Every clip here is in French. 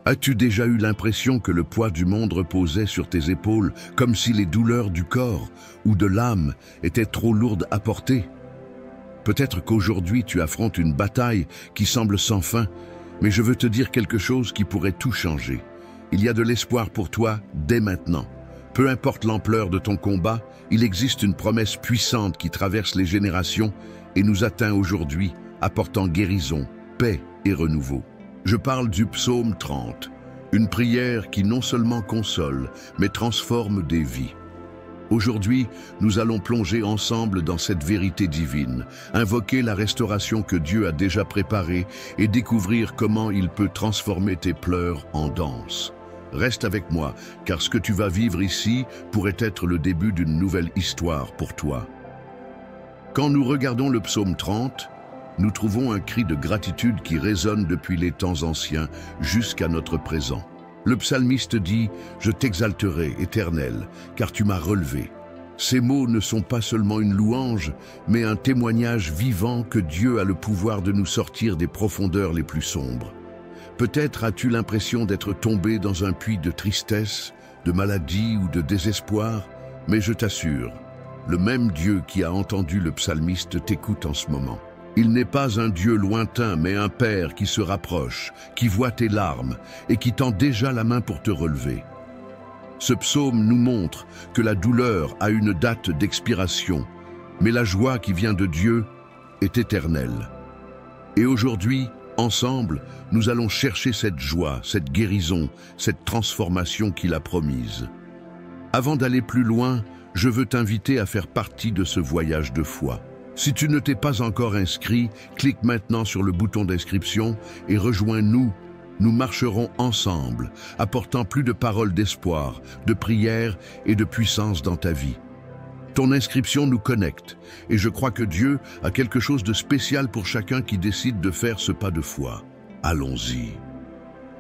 As-tu déjà eu l'impression que le poids du monde reposait sur tes épaules, comme si les douleurs du corps ou de l'âme étaient trop lourdes à porter? Peut-être qu'aujourd'hui tu affrontes une bataille qui semble sans fin, mais je veux te dire quelque chose qui pourrait tout changer. Il y a de l'espoir pour toi dès maintenant. Peu importe l'ampleur de ton combat, il existe une promesse puissante qui traverse les générations et nous atteint aujourd'hui, apportant guérison, paix et renouveau. Je parle du psaume 30, une prière qui non seulement console, mais transforme des vies. Aujourd'hui, nous allons plonger ensemble dans cette vérité divine, invoquer la restauration que Dieu a déjà préparée et découvrir comment il peut transformer tes pleurs en danse. Reste avec moi, car ce que tu vas vivre ici pourrait être le début d'une nouvelle histoire pour toi. Quand nous regardons le psaume 30, nous trouvons un cri de gratitude qui résonne depuis les temps anciens jusqu'à notre présent. Le psalmiste dit « Je t'exalterai, Éternel, car tu m'as relevé ». Ces mots ne sont pas seulement une louange, mais un témoignage vivant que Dieu a le pouvoir de nous sortir des profondeurs les plus sombres. Peut-être as-tu l'impression d'être tombé dans un puits de tristesse, de maladie ou de désespoir, mais je t'assure, le même Dieu qui a entendu le psalmiste t'écoute en ce moment. Il n'est pas un Dieu lointain, mais un Père qui se rapproche, qui voit tes larmes et qui tend déjà la main pour te relever. Ce psaume nous montre que la douleur a une date d'expiration, mais la joie qui vient de Dieu est éternelle. Et aujourd'hui, ensemble, nous allons chercher cette joie, cette guérison, cette transformation qu'il a promise. Avant d'aller plus loin, je veux t'inviter à faire partie de ce voyage de foi. Si tu ne t'es pas encore inscrit, clique maintenant sur le bouton d'inscription et rejoins-nous. Nous marcherons ensemble, apportant plus de paroles d'espoir, de prière et de puissance dans ta vie. Ton inscription nous connecte et je crois que Dieu a quelque chose de spécial pour chacun qui décide de faire ce pas de foi. Allons-y.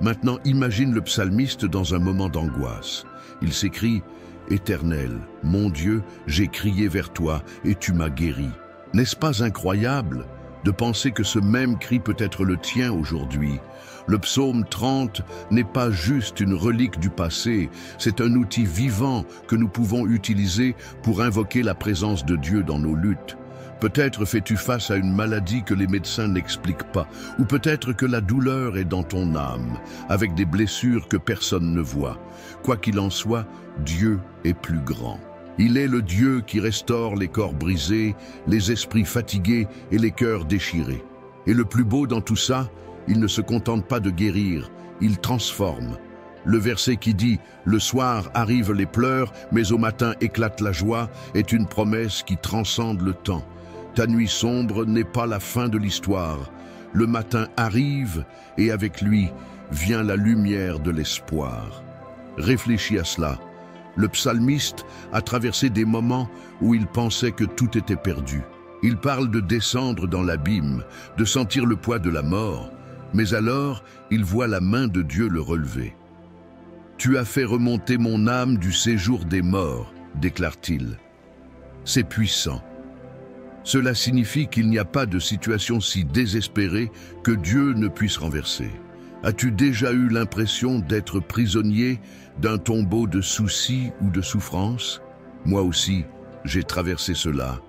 Maintenant, imagine le psalmiste dans un moment d'angoisse. Il s'écrie « Éternel, mon Dieu, j'ai crié vers toi et tu m'as guéri ». N'est-ce pas incroyable de penser que ce même cri peut être le tien aujourd'hui? Le psaume 30 n'est pas juste une relique du passé, c'est un outil vivant que nous pouvons utiliser pour invoquer la présence de Dieu dans nos luttes. Peut-être fais-tu face à une maladie que les médecins n'expliquent pas, ou peut-être que la douleur est dans ton âme, avec des blessures que personne ne voit. Quoi qu'il en soit, Dieu est plus grand. Il est le Dieu qui restaure les corps brisés, les esprits fatigués et les cœurs déchirés. Et le plus beau dans tout ça, il ne se contente pas de guérir, il transforme. Le verset qui dit « Le soir arrivent les pleurs, mais au matin éclate la joie » est une promesse qui transcende le temps. Ta nuit sombre n'est pas la fin de l'histoire. Le matin arrive et avec lui vient la lumière de l'espoir. Réfléchis à cela. Le psalmiste a traversé des moments où il pensait que tout était perdu. Il parle de descendre dans l'abîme, de sentir le poids de la mort, mais alors il voit la main de Dieu le relever. « Tu as fait remonter mon âme du séjour des morts », déclare-t-il. C'est puissant. Cela signifie qu'il n'y a pas de situation si désespérée que Dieu ne puisse renverser. As-tu déjà eu l'impression d'être prisonnier d'un tombeau de soucis ou de souffrances? Moi aussi, j'ai traversé cela,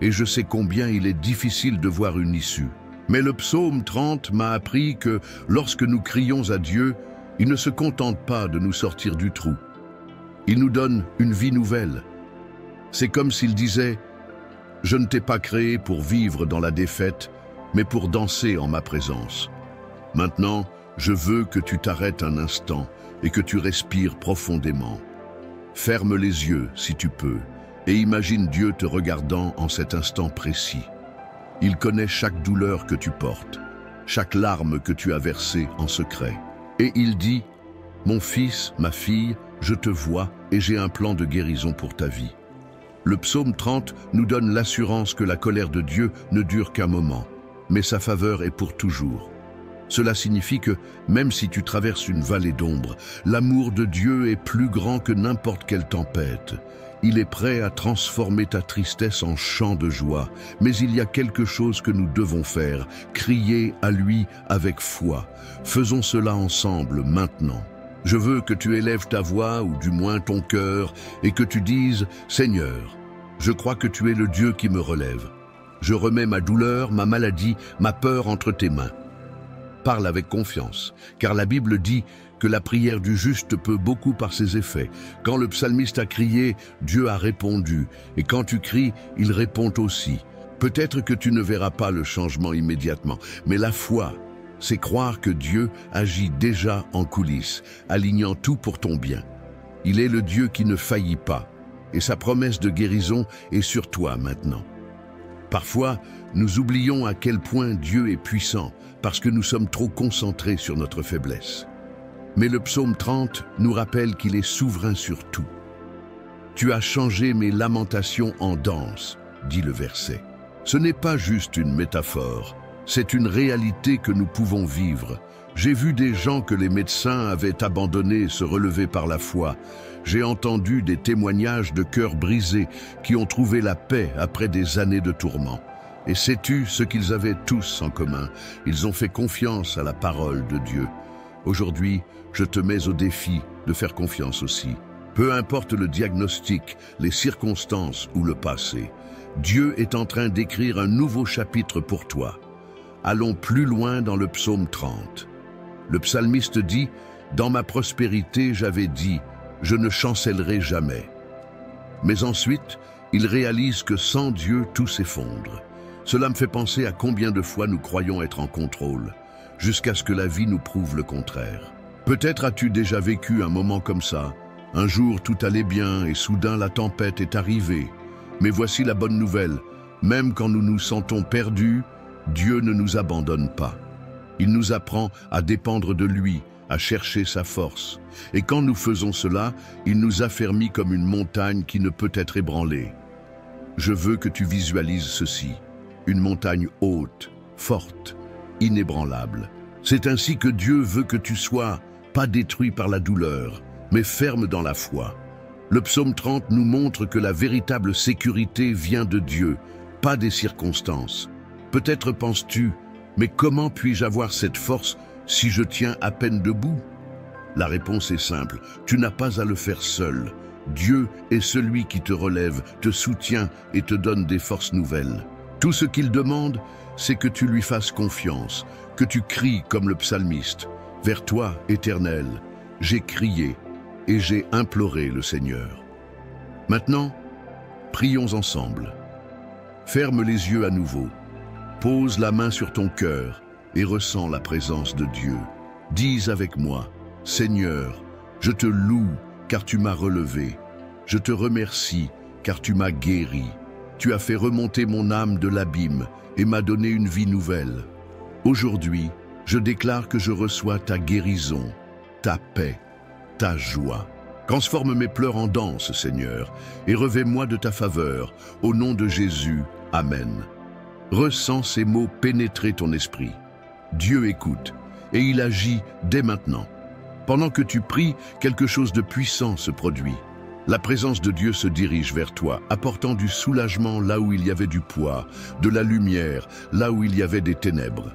et je sais combien il est difficile de voir une issue. Mais le psaume 30 m'a appris que lorsque nous crions à Dieu, il ne se contente pas de nous sortir du trou. Il nous donne une vie nouvelle. C'est comme s'il disait « Je ne t'ai pas créé pour vivre dans la défaite, mais pour danser en ma présence. Maintenant, je veux que tu t'arrêtes un instant et que tu respires profondément. Ferme les yeux si tu peux et imagine Dieu te regardant en cet instant précis. Il connaît chaque douleur que tu portes, chaque larme que tu as versée en secret. Et il dit « Mon fils, ma fille, je te vois et j'ai un plan de guérison pour ta vie. » Le psaume 30 nous donne l'assurance que la colère de Dieu ne dure qu'un moment, mais sa faveur est pour toujours. Cela signifie que, même si tu traverses une vallée d'ombre, l'amour de Dieu est plus grand que n'importe quelle tempête. Il est prêt à transformer ta tristesse en chant de joie. Mais il y a quelque chose que nous devons faire, crier à lui avec foi. Faisons cela ensemble maintenant. Je veux que tu élèves ta voix, ou du moins ton cœur, et que tu dises « Seigneur, je crois que tu es le Dieu qui me relève. Je remets ma douleur, ma maladie, ma peur entre tes mains. » Parle avec confiance, car la Bible dit que la prière du juste peut beaucoup par ses effets. Quand le psalmiste a crié, Dieu a répondu, et quand tu cries, il répond aussi. Peut-être que tu ne verras pas le changement immédiatement, mais la foi, c'est croire que Dieu agit déjà en coulisses, alignant tout pour ton bien. Il est le Dieu qui ne faillit pas, et sa promesse de guérison est sur toi maintenant. Parfois, nous oublions à quel point Dieu est puissant, parce que nous sommes trop concentrés sur notre faiblesse. Mais le psaume 30 nous rappelle qu'il est souverain sur tout. « Tu as changé mes lamentations en danse », dit le verset. Ce n'est pas juste une métaphore, c'est une réalité que nous pouvons vivre. J'ai vu des gens que les médecins avaient abandonnés se relever par la foi. J'ai entendu des témoignages de cœurs brisés qui ont trouvé la paix après des années de tourments. Et sais-tu ce qu'ils avaient tous en commun? Ils ont fait confiance à la parole de Dieu. Aujourd'hui, je te mets au défi de faire confiance aussi. Peu importe le diagnostic, les circonstances ou le passé, Dieu est en train d'écrire un nouveau chapitre pour toi. Allons plus loin dans le psaume 30. Le psalmiste dit « Dans ma prospérité, j'avais dit, je ne chancellerai jamais. » Mais ensuite, il réalise que sans Dieu, tout s'effondre. Cela me fait penser à combien de fois nous croyons être en contrôle, jusqu'à ce que la vie nous prouve le contraire. Peut-être as-tu déjà vécu un moment comme ça. Un jour, tout allait bien et soudain la tempête est arrivée. Mais voici la bonne nouvelle. Même quand nous nous sentons perdus, Dieu ne nous abandonne pas. Il nous apprend à dépendre de lui, à chercher sa force. Et quand nous faisons cela, il nous affermit comme une montagne qui ne peut être ébranlée. Je veux que tu visualises ceci. Une montagne haute, forte, inébranlable. C'est ainsi que Dieu veut que tu sois, pas détruit par la douleur, mais ferme dans la foi. Le psaume 30 nous montre que la véritable sécurité vient de Dieu, pas des circonstances. Peut-être penses-tu, mais comment puis-je avoir cette force si je tiens à peine debout? La réponse est simple, tu n'as pas à le faire seul. Dieu est celui qui te relève, te soutient et te donne des forces nouvelles. Tout ce qu'il demande, c'est que tu lui fasses confiance, que tu cries comme le psalmiste. Vers toi, Éternel, j'ai crié et j'ai imploré le Seigneur. Maintenant, prions ensemble. Ferme les yeux à nouveau. Pose la main sur ton cœur et ressens la présence de Dieu. Dis avec moi, Seigneur, je te loue car tu m'as relevé. Je te remercie car tu m'as guéri. Tu as fait remonter mon âme de l'abîme et m'as donné une vie nouvelle. Aujourd'hui, je déclare que je reçois ta guérison, ta paix, ta joie. Transforme mes pleurs en danse, Seigneur, et revêt-moi de ta faveur. Au nom de Jésus, Amen. Ressens ces mots pénétrer ton esprit. Dieu écoute, et il agit dès maintenant. Pendant que tu pries, quelque chose de puissant se produit. La présence de Dieu se dirige vers toi, apportant du soulagement là où il y avait du poids, de la lumière là où il y avait des ténèbres.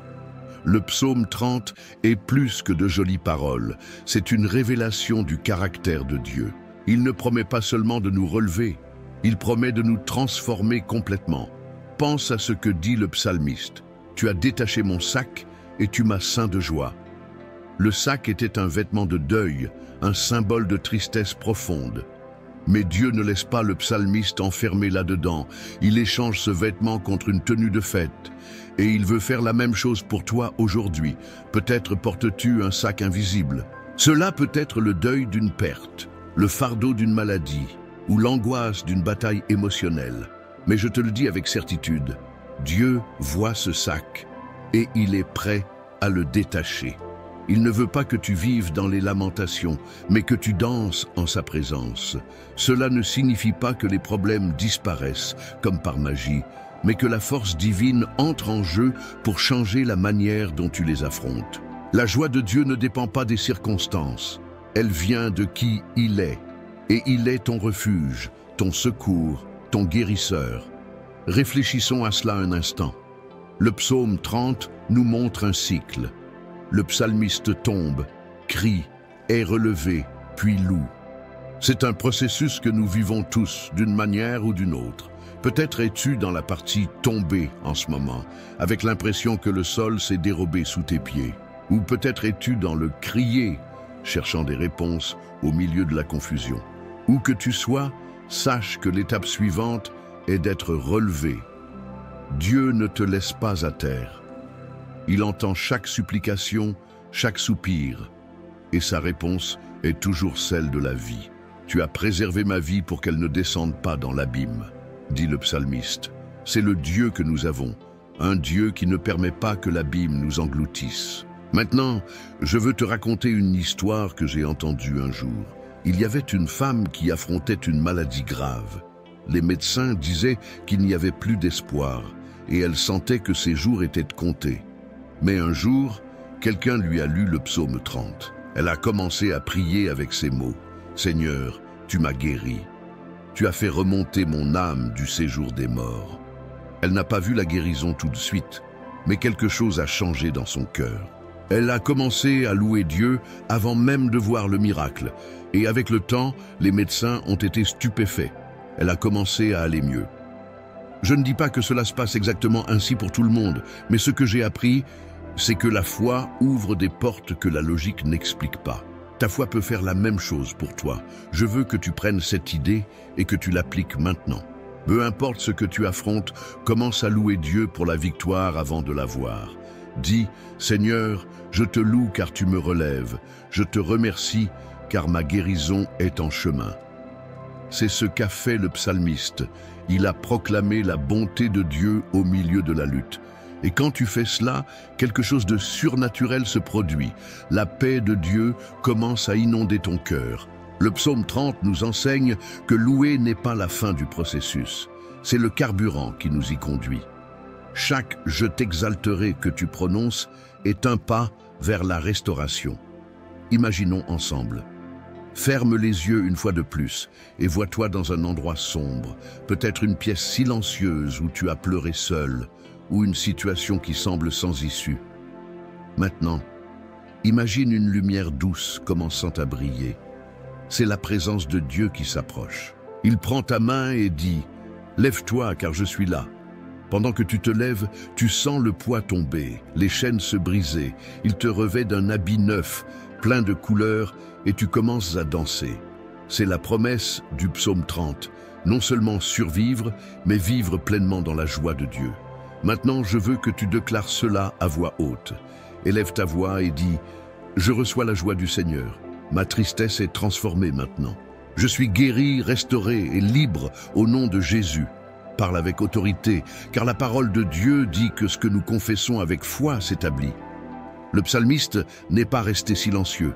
Le psaume 30 est plus que de jolies paroles, c'est une révélation du caractère de Dieu. Il ne promet pas seulement de nous relever, il promet de nous transformer complètement. Pense à ce que dit le psalmiste. Tu as détaché mon sac et tu m'as ceint de joie. Le sac était un vêtement de deuil, un symbole de tristesse profonde. Mais Dieu ne laisse pas le psalmiste enfermé là-dedans. Il échange ce vêtement contre une tenue de fête. Et il veut faire la même chose pour toi aujourd'hui. Peut-être portes-tu un sac invisible. Cela peut être le deuil d'une perte, le fardeau d'une maladie ou l'angoisse d'une bataille émotionnelle. Mais je te le dis avec certitude, Dieu voit ce sac et il est prêt à le détacher. Il ne veut pas que tu vives dans les lamentations, mais que tu danses en sa présence. Cela ne signifie pas que les problèmes disparaissent, comme par magie, mais que la force divine entre en jeu pour changer la manière dont tu les affrontes. La joie de Dieu ne dépend pas des circonstances. Elle vient de qui il est, et il est ton refuge, ton secours, ton guérisseur. Réfléchissons à cela un instant. Le psaume 30 nous montre un cycle. Le psalmiste tombe, crie, est relevé, puis loue. C'est un processus que nous vivons tous, d'une manière ou d'une autre. Peut-être es-tu dans la partie tombée en ce moment, avec l'impression que le sol s'est dérobé sous tes pieds. Ou peut-être es-tu dans le crier, cherchant des réponses au milieu de la confusion. Où que tu sois, sache que l'étape suivante est d'être relevé. Dieu ne te laisse pas à terre. Il entend chaque supplication, chaque soupir, et sa réponse est toujours celle de la vie. Tu as préservé ma vie pour qu'elle ne descende pas dans l'abîme, dit le psalmiste. C'est le Dieu que nous avons, un Dieu qui ne permet pas que l'abîme nous engloutisse. Maintenant, je veux te raconter une histoire que j'ai entendue un jour. Il y avait une femme qui affrontait une maladie grave. Les médecins disaient qu'il n'y avait plus d'espoir, et elle sentait que ses jours étaient comptés. Mais un jour, quelqu'un lui a lu le psaume 30. Elle a commencé à prier avec ces mots. « Seigneur, tu m'as guéri. Tu as fait remonter mon âme du séjour des morts. » Elle n'a pas vu la guérison tout de suite, mais quelque chose a changé dans son cœur. Elle a commencé à louer Dieu avant même de voir le miracle, et avec le temps, les médecins ont été stupéfaits. Elle a commencé à aller mieux. Je ne dis pas que cela se passe exactement ainsi pour tout le monde, mais ce que j'ai appris, c'est que la foi ouvre des portes que la logique n'explique pas. Ta foi peut faire la même chose pour toi. Je veux que tu prennes cette idée et que tu l'appliques maintenant. Peu importe ce que tu affrontes, commence à louer Dieu pour la victoire avant de la voir. Dis, Seigneur, je te loue car tu me relèves. Je te remercie car ma guérison est en chemin. C'est ce qu'a fait le psalmiste. Il a proclamé la bonté de Dieu au milieu de la lutte. Et quand tu fais cela, quelque chose de surnaturel se produit. La paix de Dieu commence à inonder ton cœur. Le psaume 30 nous enseigne que louer n'est pas la fin du processus. C'est le carburant qui nous y conduit. Chaque « je t'exalterai » que tu prononces est un pas vers la restauration. Imaginons ensemble. Ferme les yeux une fois de plus et vois-toi dans un endroit sombre, peut-être une pièce silencieuse où tu as pleuré seul, ou une situation qui semble sans issue. Maintenant, imagine une lumière douce commençant à briller. C'est la présence de Dieu qui s'approche. Il prend ta main et dit « Lève-toi car je suis là ». Pendant que tu te lèves, tu sens le poids tomber, les chaînes se briser. Il te revêt d'un habit neuf, plein de couleurs, et tu commences à danser. C'est la promesse du psaume 30, non seulement survivre, mais vivre pleinement dans la joie de Dieu. Maintenant, je veux que tu déclares cela à voix haute. Élève ta voix et dis « Je reçois la joie du Seigneur. Ma tristesse est transformée maintenant. Je suis guéri, restauré et libre au nom de Jésus. » Parle avec autorité, car la parole de Dieu dit que ce que nous confessons avec foi s'établit. Le psalmiste n'est pas resté silencieux.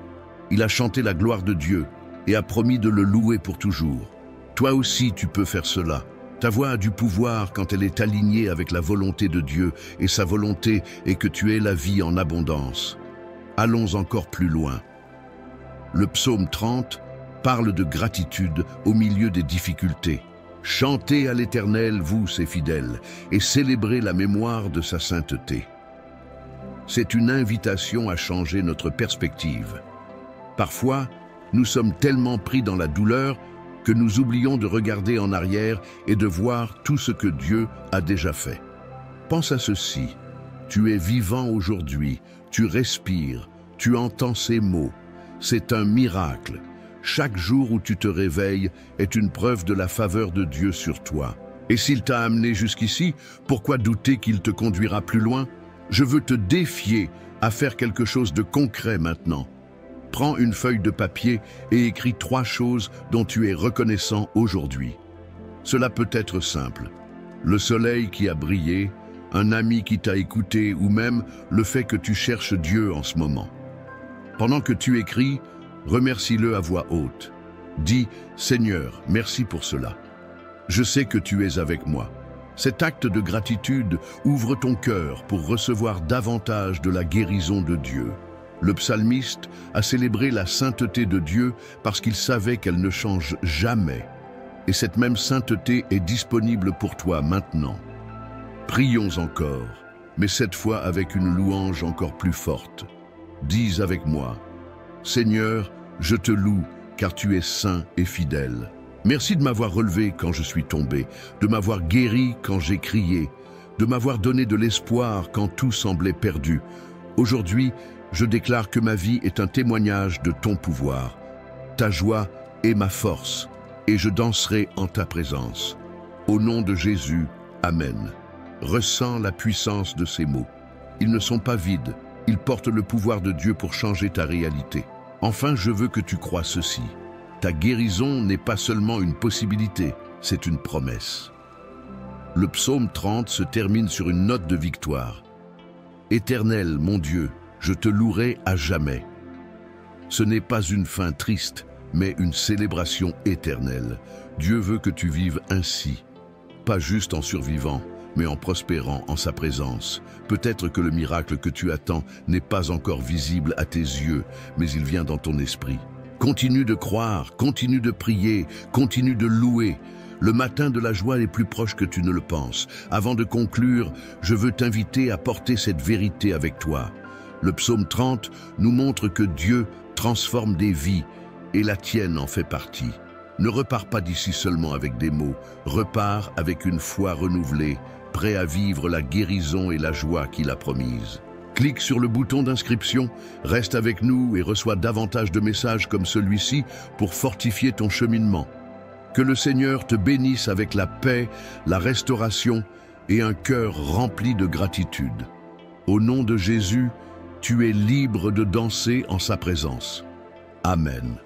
Il a chanté la gloire de Dieu et a promis de le louer pour toujours. Toi aussi, tu peux faire cela. Ta voix a du pouvoir quand elle est alignée avec la volonté de Dieu, et sa volonté est que tu aies la vie en abondance. Allons encore plus loin. Le psaume 30 parle de gratitude au milieu des difficultés. Chantez à l'Éternel, vous, ses fidèles, et célébrez la mémoire de sa sainteté. C'est une invitation à changer notre perspective. Parfois, nous sommes tellement pris dans la douleur que nous oublions de regarder en arrière et de voir tout ce que Dieu a déjà fait. Pense à ceci. Tu es vivant aujourd'hui, tu respires, tu entends ces mots. C'est un miracle. Chaque jour où tu te réveilles est une preuve de la faveur de Dieu sur toi. Et s'il t'a amené jusqu'ici, pourquoi douter qu'il te conduira plus loin? Je veux te défier à faire quelque chose de concret maintenant. Prends une feuille de papier et écris 3 choses dont tu es reconnaissant aujourd'hui. Cela peut être simple. Le soleil qui a brillé, un ami qui t'a écouté ou même le fait que tu cherches Dieu en ce moment. Pendant que tu écris, remercie-le à voix haute. Dis « Seigneur, merci pour cela. Je sais que tu es avec moi. » Cet acte de gratitude ouvre ton cœur pour recevoir davantage de la guérison de Dieu. Le psalmiste a célébré la sainteté de Dieu parce qu'il savait qu'elle ne change jamais. et cette même sainteté est disponible pour toi maintenant. Prions encore, mais cette fois avec une louange encore plus forte. Dis avec moi, Seigneur, je te loue, car tu es saint et fidèle. Merci de m'avoir relevé quand je suis tombé, de m'avoir guéri quand j'ai crié, de m'avoir donné de l'espoir quand tout semblait perdu. Aujourd'hui, je déclare que ma vie est un témoignage de ton pouvoir. Ta joie est ma force, et je danserai en ta présence. Au nom de Jésus, Amen. Ressens la puissance de ces mots. Ils ne sont pas vides, ils portent le pouvoir de Dieu pour changer ta réalité. Enfin, je veux que tu croies ceci. Ta guérison n'est pas seulement une possibilité, c'est une promesse. Le psaume 30 se termine sur une note de victoire. Éternel, mon Dieu, je te louerai à jamais. Ce n'est pas une fin triste, mais une célébration éternelle. Dieu veut que tu vives ainsi, pas juste en survivant, mais en prospérant en sa présence. Peut-être que le miracle que tu attends n'est pas encore visible à tes yeux, mais il vient dans ton esprit. Continue de croire, continue de prier, continue de louer. Le matin de la joie est plus proche que tu ne le penses. Avant de conclure, je veux t'inviter à porter cette vérité avec toi. Le psaume 30 nous montre que Dieu transforme des vies, et la tienne en fait partie. Ne repars pas d'ici seulement avec des mots, repars avec une foi renouvelée, prêt à vivre la guérison et la joie qu'il a promise. Clique sur le bouton d'inscription, reste avec nous et reçois davantage de messages comme celui-ci pour fortifier ton cheminement. Que le Seigneur te bénisse avec la paix, la restauration et un cœur rempli de gratitude. Au nom de Jésus, tu es libre de danser en sa présence. Amen.